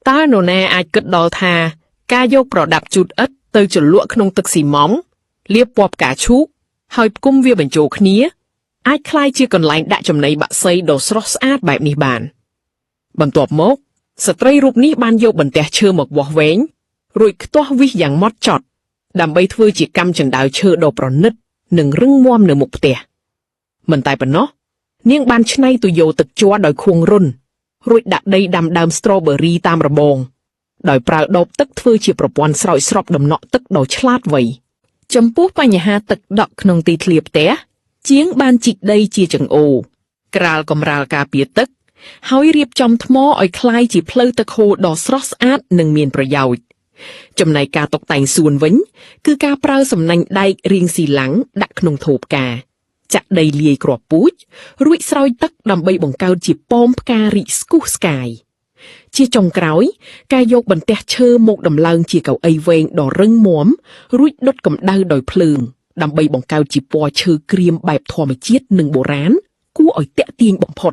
តើនរណាអាចគិតដល់ថាការយកប្រដាប់ជូតឥដ្ឋទៅជ្រលក់ក្នុងទឹកស៊ីម៉ង់ត៍លាបពណ៌ផ្កាឈូកហើយផ្គុំវាបញ្ចូលគ្នាអាចក្លាយជាកន្លែងដាក់ចំណីបក្សីដ៏ស្រស់ស្អាតបែបនេះបានបន្ទាប់មកស្ត្រីរូបនេះបានយកបន្ទះឈើមកវាស់វែងរួចខ្ទាស់វិសយ៉ាងម៉ត់ចត់ដើម្បីធ្វើជាកាំជណ្ដើរឈើដ៏ប្រណិតនិងរឹងមាំនៅមុខផ្ទះមិនតែប៉ុណ្ណោះនាងបានច្នៃទុយោទឹកជ័រដោយខួងរុនរួចដាក់ដីដាំដើមស្ទ្រូប៊ឺរីតាមរបងដោយប្រើដបទឹកធ្វើជាប្រព័ន្ធស្រោចស្រពដំណក់ទឹកដ៏ឆ្លាតវៃចំពោះបញ្ហាទឹកដក់ក្នុងទីធ្លាផ្ទះជាងបានជីកដីជាចង្អូរក្រាលកំរាលការពារទឹកហើយរៀបចំថ្មឲ្យคล้ายជាផ្លូវទឹកហូរដ៏ស្រស់ស្អាតនិងមានប្រយោជន៍ចំណែកការតុបតែងសួនវិញគឺការប្រើសំណាញ់ដែករាងស៊ីឡាំងដាក់ក្នុងថូផ្កាចាក់ដីលាយគ្រាប់ពូជរួចស្រោចទឹកដើម្បីបង្កើតជាប៉មផ្ការីកស្គុះស្កាយជាចុងក្រោយការយកបន្ទះឈើមកដំឡើងជាកៅអីវែងដ៏រឹងមាំរួចដុតកម្ដៅដោយភ្លើងដើម្បីបង្កើតជាពណ៌ឈើក្រៀមបែបធម្មជាតិនិងបុរាណគួរឲ្យទាក់ទាញបំផុត